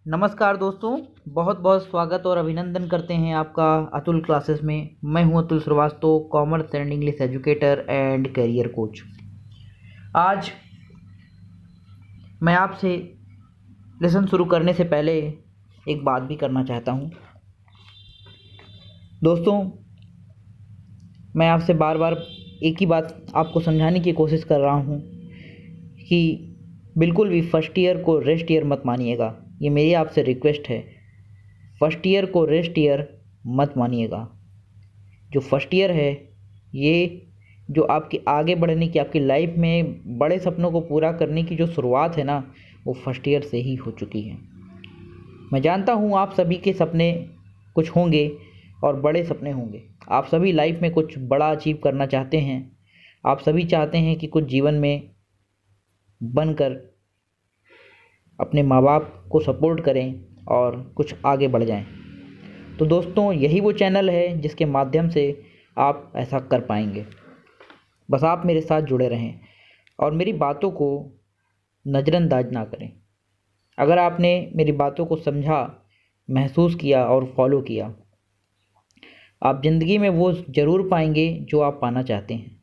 नमस्कार दोस्तों, बहुत बहुत स्वागत और अभिनंदन करते हैं आपका अतुल क्लासेस में। मैं हूं Atul Srivastava, commerce and English educator and career coach. आज मैं आपसे लेसन शुरू करने से पहले एक बात भी करना चाहता हूं। दोस्तों, मैं आपसे बार बार एक ही बात आपको समझाने की कोशिश कर रहा हूं कि बिल्कुल भी फर्स्ट ईयर को रेस्ट ईयर मत मानिएगा। ये मेरी आपसे रिक्वेस्ट है। फर्स्ट ईयर को रेस्ट ईयर मत मानिएगा। जो फर्स्ट ईयर है, ये जो आपके आगे बढ़ने की, आपकी लाइफ में बड़े सपनों को पूरा करने की जो शुरुआत है ना, वो फर्स्ट ईयर से ही हो चुकी है। मैं जानता हूँ आप सभी के सपने कुछ होंगे और बड़े सपने होंगे। आप सभी लाइफ में कुछ बड़ा अचीव करना चाहते हैं। आप सभी चाहते हैं कि कुछ जीवन में बनकर अपने माँ बाप को सपोर्ट करें और कुछ आगे बढ़ जाएं। तो दोस्तों, यही वो चैनल है जिसके माध्यम से आप ऐसा कर पाएंगे। बस आप मेरे साथ जुड़े रहें और मेरी बातों को नज़रअंदाज ना करें। अगर आपने मेरी बातों को समझा, महसूस किया और फॉलो किया, आप ज़िंदगी में वो ज़रूर पाएंगे जो आप पाना चाहते हैं।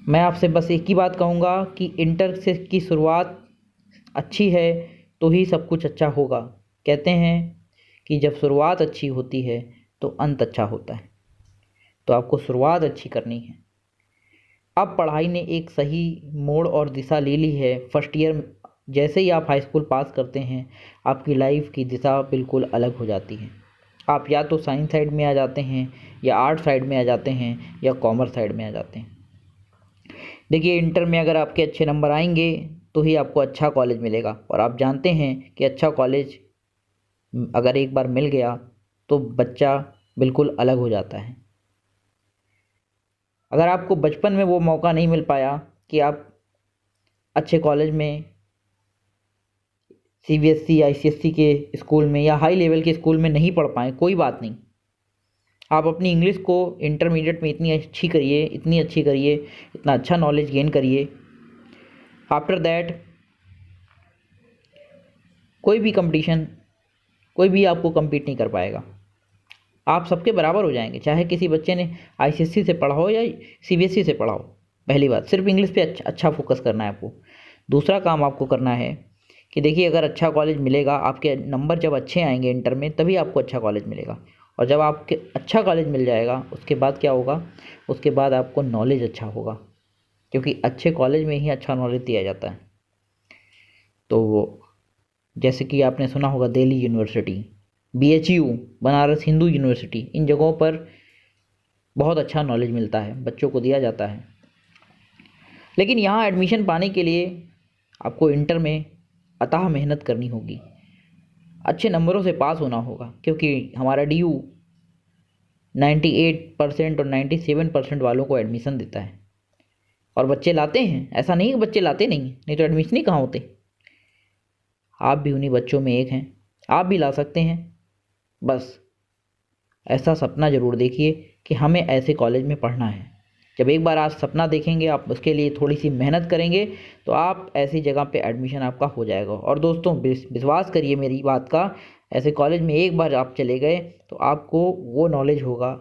मैं आपसे बस एक ही बात कहूँगा कि इंटर से की शुरुआत अच्छी है तो ही सब कुछ अच्छा होगा। कहते हैं कि जब शुरुआत अच्छी होती है तो अंत अच्छा होता है। तो आपको शुरुआत अच्छी करनी है। अब पढ़ाई ने एक सही मोड़ और दिशा ले ली है। फर्स्ट ईयर जैसे ही आप हाई स्कूल पास करते हैं, आपकी लाइफ की दिशा बिल्कुल अलग हो जाती है। आप या तो साइंस साइड में आ जाते हैं, या आर्ट साइड में आ जाते हैं, या कॉमर्स साइड में आ जाते हैं। देखिए, इंटर में अगर आपके अच्छे नंबर आएंगे तो ही आपको अच्छा कॉलेज मिलेगा। और आप जानते हैं कि अच्छा कॉलेज अगर एक बार मिल गया तो बच्चा बिल्कुल अलग हो जाता है। अगर आपको बचपन में वो मौका नहीं मिल पाया कि आप अच्छे कॉलेज में, सीबीएसई आईसीएसई के स्कूल में या हाई लेवल के स्कूल में नहीं पढ़ पाए, कोई बात नहीं। आप अपनी इंग्लिश को इंटरमीडिएट में इतनी अच्छी करिए, इतनी अच्छी करिए, इतना अच्छा नॉलेज गेन करिए। आफ्टर दैट कोई भी कंपटीशन, कोई भी आपको compete नहीं कर पाएगा। आप सबके बराबर हो जाएंगे, चाहे किसी बच्चे ने आईसीएसई से पढ़ा हो या सीबीएसई से पढ़ा हो। पहली बात, सिर्फ इंग्लिश पे अच्छा फोकस करना है आपको। दूसरा काम आपको करना है कि देखिए, अगर अच्छा कॉलेज मिलेगा, आपके नंबर जब अच्छे आएंगे इंटर में, तभी आपको अच्छा कॉलेज मिलेगा। और जब आपके अच्छा कॉलेज मिल जाएगा, उसके बाद क्या होगा? उसके बाद आपको नॉलेज अच्छा होगा, क्योंकि अच्छे कॉलेज में ही अच्छा नॉलेज दिया जाता है। तो जैसे कि आपने सुना होगा, Delhi university, BHU, Banaras Hindu university, इन जगहों पर बहुत अच्छा नॉलेज मिलता है, बच्चों को दिया जाता है। लेकिन यहाँ एडमिशन पाने के लिए आपको इंटर में अथाह मेहनत करनी होगी, अच्छे नंबरों से पास होना होगा, क्योंकि हमारा डीयू 98% और 97% वालों को एडमिशन देता है। और बच्चे लाते हैं, ऐसा नहीं कि बच्चे लाते नहीं तो एडमिशन ही कहाँ होते। आप भी उन्हीं बच्चों में एक हैं, आप भी ला सकते हैं। बस ऐसा सपना ज़रूर देखिए कि हमें ऐसे कॉलेज में पढ़ना है। जब एक बार आप सपना देखेंगे, आप उसके लिए थोड़ी सी मेहनत करेंगे, तो आप ऐसी जगह पे एडमिशन आपका हो जाएगा। और दोस्तों, विश्वास करिए मेरी बात का, ऐसे कॉलेज में एक बार आप चले गए तो आपको वो नॉलेज होगा,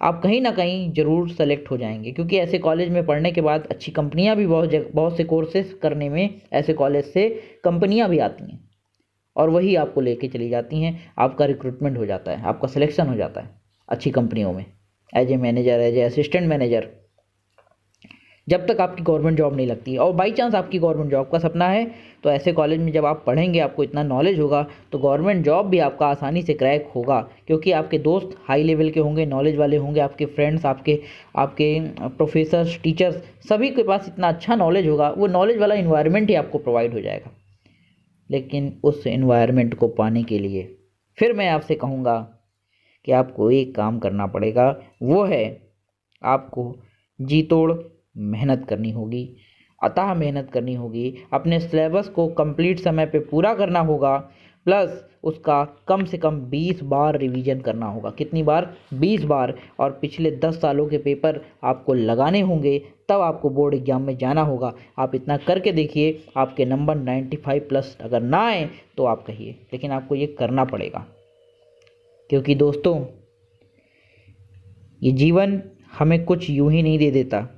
आप कहीं ना कहीं ज़रूर सेलेक्ट हो जाएंगे। क्योंकि ऐसे कॉलेज में पढ़ने के बाद अच्छी कंपनियां भी बहुत से कोर्सेज करने में ऐसे कॉलेज से कंपनियां भी आती हैं और वही आपको लेके चली जाती हैं। आपका रिक्रूटमेंट हो जाता है, आपका सिलेक्शन हो जाता है अच्छी कंपनियों में, as a manager, as a assistant manager, जब तक आपकी गवर्नमेंट जॉब नहीं लगती। और बाई चांस आपकी गवर्नमेंट जॉब का सपना है, तो ऐसे कॉलेज में जब आप पढ़ेंगे, आपको इतना नॉलेज होगा, तो गवर्नमेंट जॉब भी आपका आसानी से क्रैक होगा। क्योंकि आपके दोस्त हाई लेवल के होंगे, नॉलेज वाले होंगे, आपके फ्रेंड्स, आपके आपके प्रोफेसर्स, टीचर्स, सभी के पास इतना अच्छा नॉलेज होगा। वो नॉलेज वाला इन्वायरमेंट ही आपको प्रोवाइड हो जाएगा। लेकिन उस इन्वायरमेंट को पाने के लिए फिर मैं आपसे कहूँगा कि आपको एक काम करना पड़ेगा, वो है आपको जी तोड़ मेहनत करनी होगी, अथाह मेहनत करनी होगी, अपने सिलेबस को कंप्लीट समय पे पूरा करना होगा। प्लस उसका कम से कम 20 बार रिवीजन करना होगा। कितनी बार? 20 बार। और पिछले 10 सालों के पेपर आपको लगाने होंगे, तब आपको बोर्ड एग्जाम में जाना होगा। आप इतना करके देखिए, आपके नंबर 95 प्लस अगर ना आए तो आप कहिए, लेकिन आपको ये करना पड़ेगा। क्योंकि दोस्तों, ये जीवन हमें कुछ यूं ही नहीं दे देता।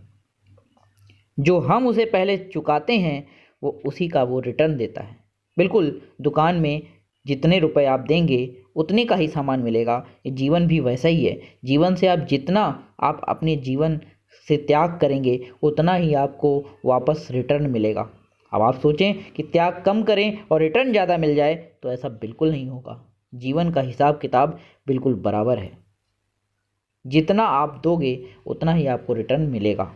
जो हम उसे पहले चुकाते हैं वो उसी का वो रिटर्न देता है। बिल्कुल, दुकान में जितने रुपए आप देंगे उतने का ही सामान मिलेगा। ये जीवन भी वैसा ही है। जीवन से आप अपने जीवन से त्याग करेंगे उतना ही आपको वापस रिटर्न मिलेगा। अब आप सोचें कि त्याग कम करें और रिटर्न ज़्यादा मिल जाए, तो ऐसा बिल्कुल नहीं होगा। जीवन का हिसाब किताब बिल्कुल बराबर है। जितना आप दोगे उतना ही आपको रिटर्न मिलेगा।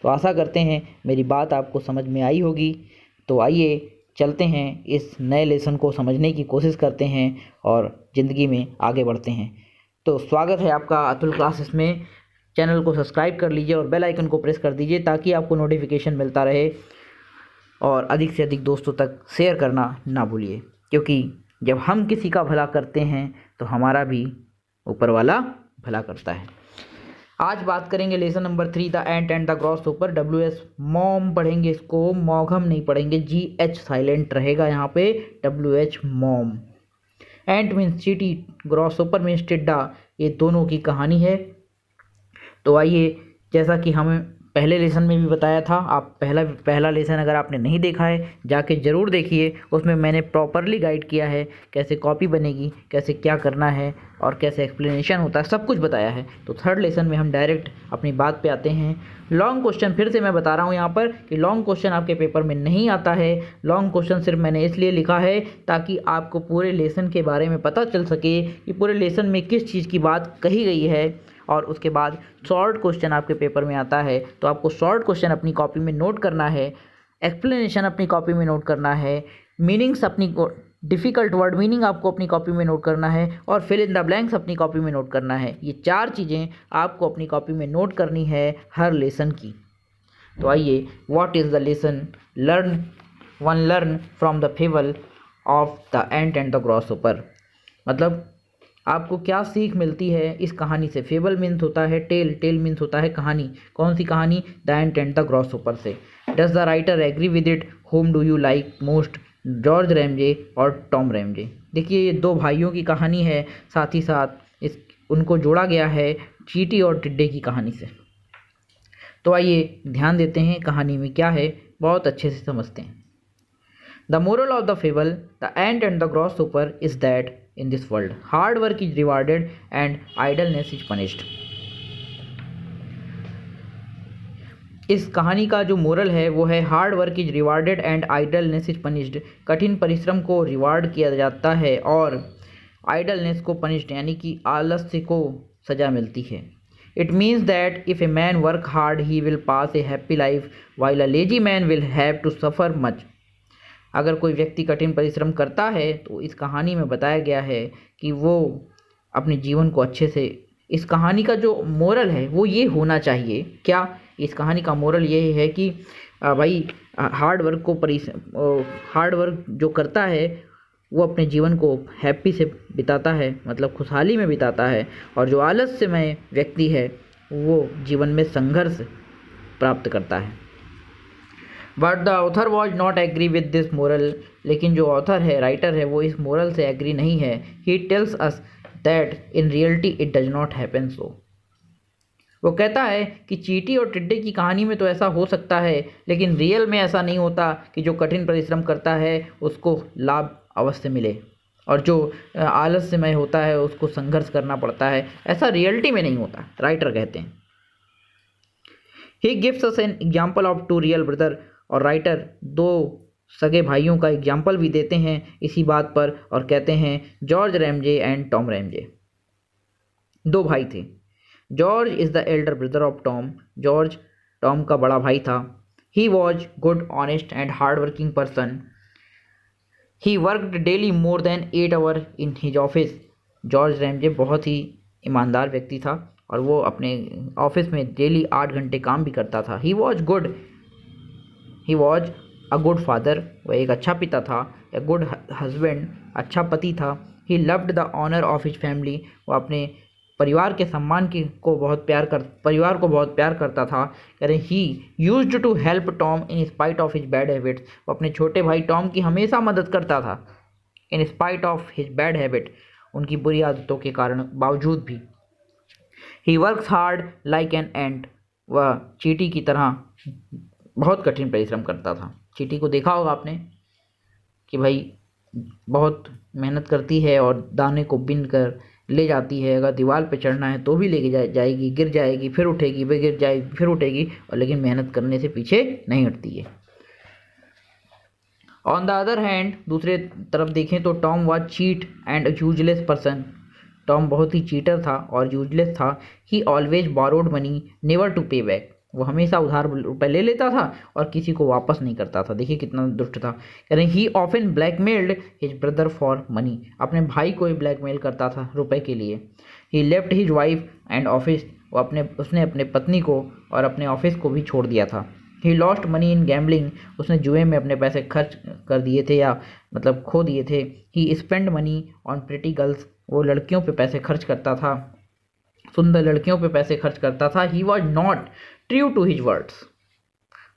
तो आशा करते हैं मेरी बात आपको समझ में आई होगी। तो आइए चलते हैं, इस नए लेसन को समझने की कोशिश करते हैं और ज़िंदगी में आगे बढ़ते हैं। तो स्वागत है आपका अतुल क्लासेस में। चैनल को सब्सक्राइब कर लीजिए और बेल आइकन को प्रेस कर दीजिए ताकि आपको नोटिफिकेशन मिलता रहे, और अधिक से अधिक दोस्तों तक शेयर करना ना भूलिए, क्योंकि जब हम किसी का भला करते हैं तो हमारा भी ऊपर वाला भला करता है। आज बात करेंगे lesson number 3, the ant and the gross ऊपर। WS मॉम पढ़ेंगे इसको, मॉघम नहीं पढ़ेंगे, GH साइलेंट रहेगा यहाँ पे, WH मॉम। एंट मीन्स चीटी, ग्रॉस ऊपर मीन्स टिड्डा। ये दोनों की कहानी है। तो आइए, जैसा कि हमें पहले लेसन में भी बताया था, आप पहला लेसन अगर आपने नहीं देखा है जाके ज़रूर देखिए। उसमें मैंने प्रॉपरली गाइड किया है कैसे कॉपी बनेगी, कैसे क्या करना है और कैसे एक्सप्लेनेशन होता है, सब कुछ बताया है। तो थर्ड लेसन में हम डायरेक्ट अपनी बात पे आते हैं। लॉन्ग क्वेश्चन, फिर से मैं बता रहा हूँ यहाँ पर कि लॉन्ग क्वेश्चन आपके पेपर में नहीं आता है। लॉन्ग क्वेश्चन सिर्फ मैंने इसलिए लिखा है ताकि आपको पूरे लेसन के बारे में पता चल सके कि पूरे लेसन में किस चीज़ की बात कही गई है। और उसके बाद शॉर्ट क्वेश्चन आपके पेपर में आता है, तो आपको शॉर्ट क्वेश्चन अपनी कॉपी में नोट करना है, एक्सप्लेनेशन अपनी कॉपी में नोट करना है, मीनिंग्स अपनी डिफ़िकल्ट वर्ड मीनिंग आपको अपनी कॉपी में नोट करना है, और फिल इन द ब्लैंक्स अपनी कॉपी में नोट करना है। ये 4 चीज़ें आपको अपनी कॉपी में नोट करनी है हर लेसन की। तो आइए, what is the lesson? Learn from the fable of the ant and the grasshopper. मतलब आपको क्या सीख मिलती है इस कहानी से। फेबल मीन्स होता है टेल, टेल मीन्स होता है कहानी। कौन सी कहानी? The ant and the grasshopper से। Does the writer agree with it? Whom do you like most, George Ramsay और टॉम रैमजे। देखिए, ये 2 भाइयों की कहानी है, साथ ही साथ उनको जोड़ा गया है चींटी और टिड्डे की कहानी से। तो आइए ध्यान देते हैं कहानी में क्या है, बहुत अच्छे से समझते हैं। The moral of the fable, the ant and the grasshopper, is that in this world, hard work is rewarded and idleness is punished. इस कहानी का जो मोरल है वो है hard work is rewarded and idleness is punished. कठिन परिश्रम को रिवार्ड किया जाता है और आइडलनेस को पनिश्ड यानी कि आलस्य को सजा मिलती है। It means that if a man work hard he will pass a happy life while a lazy man will have to suffer much. अगर कोई व्यक्ति कठिन परिश्रम करता है तो इस कहानी में बताया गया है कि वो अपने जीवन को अच्छे से, इस कहानी का जो मोरल है वो ये होना चाहिए। क्या? इस कहानी का मोरल ये है कि भाई हार्ड वर्क जो करता है वो अपने जीवन को हैप्पी से बिताता है, मतलब खुशहाली में बिताता है, और जो आलस्यमय व्यक्ति है वो जीवन में संघर्ष प्राप्त करता है। But the author was not agree with this moral. लेकिन जो ऑथर है, राइटर है, वो इस मोरल से एग्री नहीं है। He tells us that in reality it does not happen so. वो कहता है कि चींटी और टिड्डे की कहानी में तो ऐसा हो सकता है, लेकिन रियल में ऐसा नहीं होता कि जो कठिन परिश्रम करता है उसको लाभ अवश्य मिले, और जो आलस्यमय होता है उसको संघर्ष करना पड़ता है। ऐसा रियलिटी में नहीं होता, राइटर कहते हैं। He gives us an example of 2 real brother. और राइटर 2 सगे भाइयों का एग्जाम्पल भी देते हैं इसी बात पर, और कहते हैं George Ramsay and Tom Ramsay. 2 भाई थे। George is the elder brother of Tom. George Tom का बड़ा भाई था। He was good, honest and hard working person. He worked daily more than 8 hour in his office. George Ramsay बहुत ही ईमानदार व्यक्ति था और वो अपने ऑफिस में डेली 8 घंटे काम भी करता था। He was good, he was a good father, वह एक अच्छा पिता था। ए गुड हस्बैंड, अच्छा पति था। He loved the honour of his family, वो अपने परिवार के सम्मान को बहुत प्यार करता था। कह रहे he used to help Tom in spite of his bad habits, वो अपने छोटे भाई टॉम की हमेशा मदद करता था इन spite of his bad habit, उनकी बुरी आदतों के कारण बावजूद भी। He works hard like an एंट, वह चींटी की तरह बहुत कठिन परिश्रम करता था। चींटी को देखा होगा आपने कि भाई बहुत मेहनत करती है और दाने को बिन कर ले जाती है। अगर दीवार पे चढ़ना है तो भी लेके जाएगी, गिर जाएगी फिर उठेगी, फिर गिर जाएगी फिर उठेगी, और लेकिन मेहनत करने से पीछे नहीं हटती है। ऑन द अदर हैंड, दूसरे तरफ देखें तो Tom was cheat and useless person, Tom बहुत ही चीटर था और यूजलेस था। He always borrowed money never to pay back, वो हमेशा उधार रुपए ले लेता था और किसी को वापस नहीं करता था। देखिए कितना दुष्ट था। कह रहे ही often blackmailed his brother for money, अपने भाई को ही ब्लैकमेल करता था रुपए के लिए। He left his wife and office, वो उसने अपने पत्नी को और अपने ऑफिस को भी छोड़ दिया था। He lost money in gambling, उसने जुए में अपने पैसे खर्च कर दिए थे या मतलब खो दिए थे। He spend money on pretty girls, वो लड़कियों पे पैसे खर्च करता था, सुंदर लड़कियों पे पैसे खर्च करता था। He was not true to his words,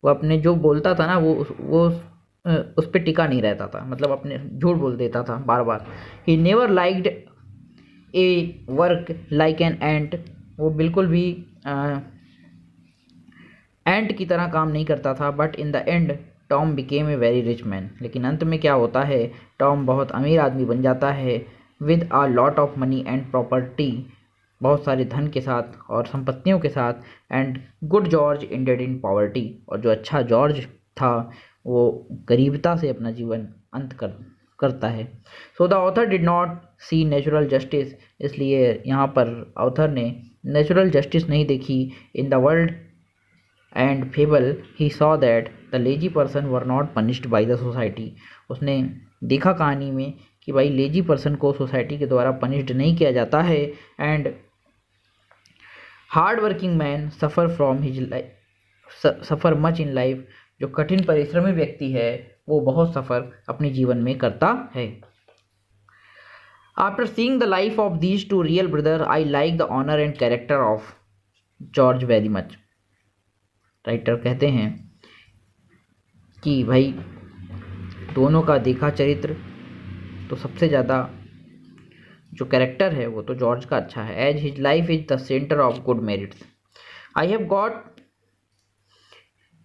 वो अपने जो बोलता था ना वो उस पर टिका नहीं रहता था, मतलब अपने झूठ बोल देता था बार बार। He never liked a work like an ant, वो बिल्कुल भी एंट की तरह काम नहीं करता था। But in the end Tom became a very rich man, लेकिन अंत में क्या होता है, टॉम बहुत अमीर आदमी बन जाता है। With a lot of money and property, बहुत सारे धन के साथ और संपत्तियों के साथ। And good George ended in poverty, और जो अच्छा जॉर्ज था वो गरीबता से अपना जीवन अंत करता है। So the author did not see natural justice, इसलिए यहाँ पर ऑथर ने नेचुरल जस्टिस नहीं देखी in the world and fable. He saw that the lazy person were not punished by the society, उसने देखा कहानी में कि भाई लेजी पर्सन को सोसाइटी के द्वारा पनिश्ड नहीं किया जाता है। And hard working man suffer much in life, जो कठिन परिश्रमी व्यक्ति है वो बहुत सफ़र अपने जीवन में करता है। After seeing the life of these two real brother I like the honour and character of George very much. Writer कहते हैं कि भाई दोनों का देखा चरित्र तो सबसे ज़्यादा जो कैरेक्टर है वो तो जॉर्ज का अच्छा है। As his life is the centre of good merits, I have got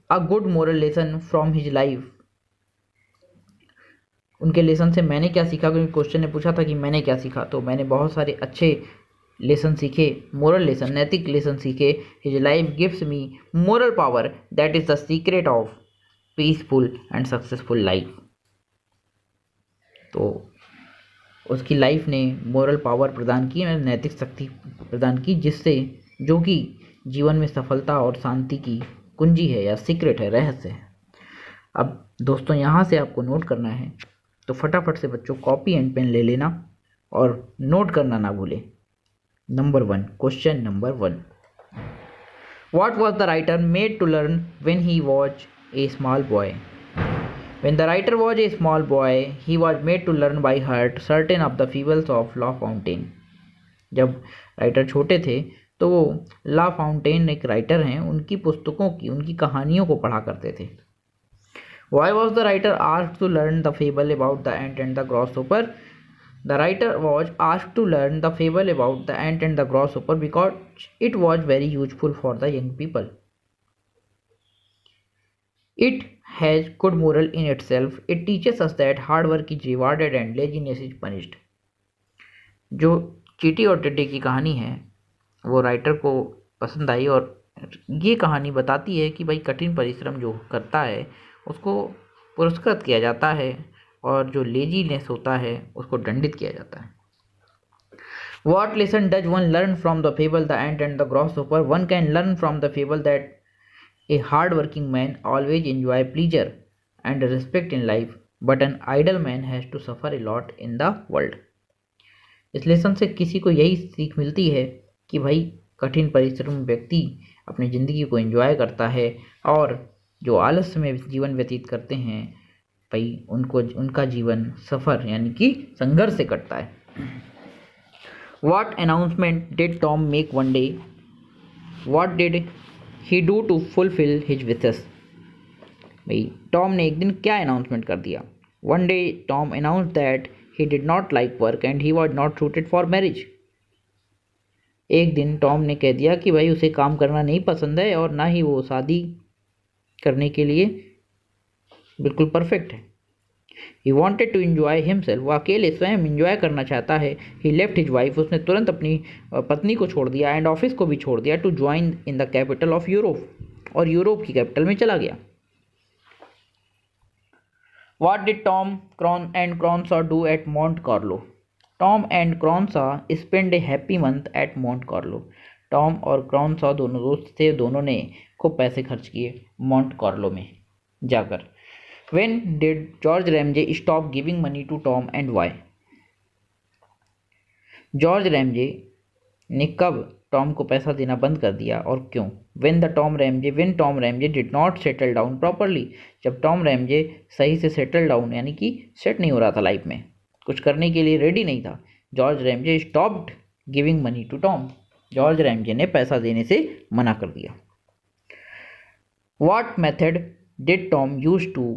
a good moral lesson from his life. उनके लेसन से मैंने क्या सीखा, क्योंकि क्वेश्चन ने पूछा था कि मैंने क्या सीखा, तो मैंने बहुत सारे अच्छे लेसन सीखे, मोरल लेसन, नैतिक लेसन सीखे। His life gives me moral power that is the secret of peaceful and successful life. तो उसकी लाइफ ने मोरल पावर प्रदान की, नैतिक शक्ति प्रदान की, जिससे जो कि जीवन में सफलता और शांति की कुंजी है या सीक्रेट है, रहस्य है। अब दोस्तों यहाँ से आपको नोट करना है तो फटाफट से बच्चों कॉपी एंड पेन ले लेना और नोट करना ना भूलें। Number 1, question number 1, what was the writer made to learn when he was a small boy? When the writer was a small boy, he was made to learn by heart certain of the fables of La Fontaine. जब writer छोटे थे तो वो ला fountain एक writer हैं, उनकी पुस्तकों की, उनकी कहानियों को पढ़ा करते थे। Why was the writer asked to learn the fable about the ant and the grasshopper? The writer was asked to learn the fable about the ant and the grasshopper because it was very useful for the young people. It has good moral in itself. It teaches us that hard work is rewarded and laziness is punished. जो चींटी और टिड्डी की कहानी है वो writer को पसंद आई और ये कहानी बताती है कि भाई कठिन परिश्रम जो करता है उसको पुरस्कृत किया जाता है और जो लेजीनेस होता है उसको दंडित किया जाता है। What lesson does one learn from the fable The Ant and the Grasshopper? One can learn from the fable that a hard-working man always enjoy pleasure and respect in life, but an idle man has to suffer a lot in the world. इस lesson से किसी को यही सीख मिलती है कि भाई कठिन परिश्रम व्यक्ति अपनी ज़िंदगी को एंजॉय करता है और जो आलस्य में जीवन व्यतीत करते हैं भाई उनका जीवन सफ़र यानी कि संघर्ष से कटता है। What announcement did Tom make one day? What did he do to fulfill his wishes? भाई टॉम ने एक दिन क्या अनाउंसमेंट कर दिया? One day Tom announced that he did not like work and he was not suited for marriage. एक दिन Tom ने कह दिया कि भाई उसे काम करना नहीं पसंद है और ना ही वो शादी करने के लिए बिल्कुल परफेक्ट है। He wanted to enjoy himself, वो अकेले स्वयं इंजॉय करना चाहता है। ही लेफ्ट हिज वाइफ, उसने तुरंत अपनी पत्नी को छोड़ दिया, एंड ऑफिस को भी छोड़ दिया, to join in the capital of Europe, और यूरोप की कैपिटल में चला गया। What did Tom and Cronsa do at Monte Carlo? Tom and Cronsa spent a happy month at Monte Carlo. Tom और क्रॉन्सा दोनों दोस्त थे, दोनों ने खूब पैसे खर्च किए मॉन्ट कार्लो में जाकर। When did George Ramsay stop giving money to Tom and why? George Ramsay ने कब टॉम को पैसा देना बंद कर दिया और क्यों? When Tom Ramsay did not settle down properly, जब टॉम रैमजे सही से सेटल डाउन यानी कि सेट नहीं हो रहा था लाइफ में, कुछ करने के लिए रेडी नहीं था, George Ramsay stopped giving money to Tom, George Ramsay ने पैसा देने से मना कर दिया। What method did Tom use to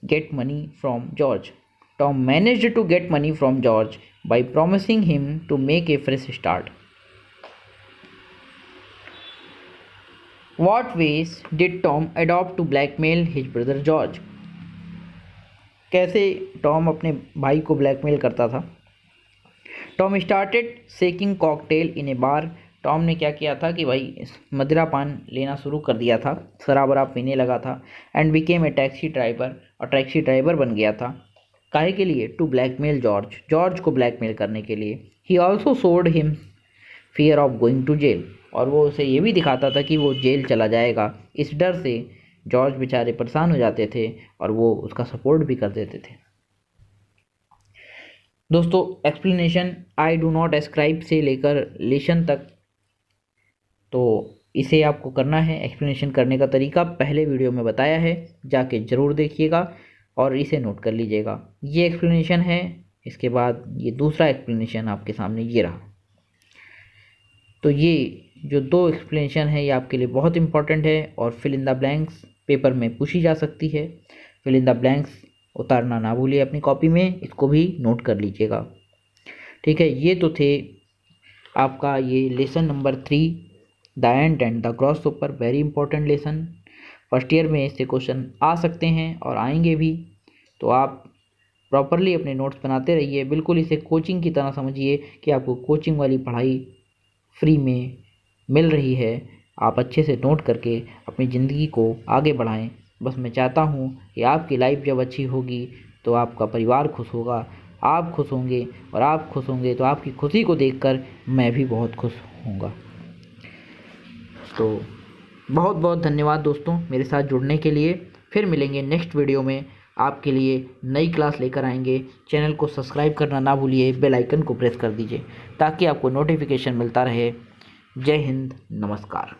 get money from George? Tom managed to get money from George by promising him to make a fresh start. What ways did Tom adopt to blackmail his brother George? कैसे Tom अपने भाई को blackmail करता था? Tom started सेकिंग cocktail इन ए बार, Tom ने क्या किया था कि भाई मदिरा पान लेना शुरू कर दिया था, शराब वराब पीने लगा था, and became a taxi driver, और टैक्सी ड्राइवर बन गया था। काहे के लिए? टू ब्लैकमेल जॉर्ज को ब्लैकमेल करने के लिए। He also showed him fear of going to jail, और वो उसे ये भी दिखाता था कि वो जेल चला जाएगा। इस डर से जॉर्ज बेचारे परेशान हो जाते थे और वो उसका सपोर्ट भी कर देते थे। दोस्तों, explanation I do not ascribe से लेकर लेशन तक, तो इसे आपको करना है। एक्सप्लेनेशन करने का तरीका पहले वीडियो में बताया है, जाके ज़रूर देखिएगा और इसे नोट कर लीजिएगा। ये एक्सप्लेनेशन है, इसके बाद ये दूसरा एक्सप्लेनेशन आपके सामने ये रहा। तो ये जो दो एक्सप्लेनेशन है ये आपके लिए बहुत इंपॉर्टेंट है और fill in the blanks paper में पूछी जा सकती है। फिल इन द ब्लैंक्स उतारना ना भूलिए अपनी कॉपी में, इसको भी नोट कर लीजिएगा। ठीक है, ये तो थे आपका ये lesson number 3, the end and the gross super, very important lesson. First year में इससे क्वेश्चन आ सकते हैं और आएंगे भी, तो आप प्रॉपरली अपने नोट्स बनाते रहिए। बिल्कुल इसे कोचिंग की तरह समझिए कि आपको कोचिंग वाली पढ़ाई फ्री में मिल रही है। आप अच्छे से नोट करके अपनी ज़िंदगी को आगे बढ़ाएं। बस मैं चाहता हूँ कि आपकी लाइफ जब अच्छी होगी तो आपका परिवार खुश होगा, आप खुश होंगे, और आप खुश होंगे तो आपकी खुशी को देखकर मैं भी बहुत खुश होऊंगा। तो बहुत बहुत धन्यवाद दोस्तों मेरे साथ जुड़ने के लिए। फिर मिलेंगे नेक्स्ट वीडियो में, आपके लिए नई क्लास लेकर आएंगे। चैनल को सब्सक्राइब करना ना भूलिए, बेल आइकन को प्रेस कर दीजिए ताकि आपको नोटिफिकेशन मिलता रहे। जय हिंद, नमस्कार।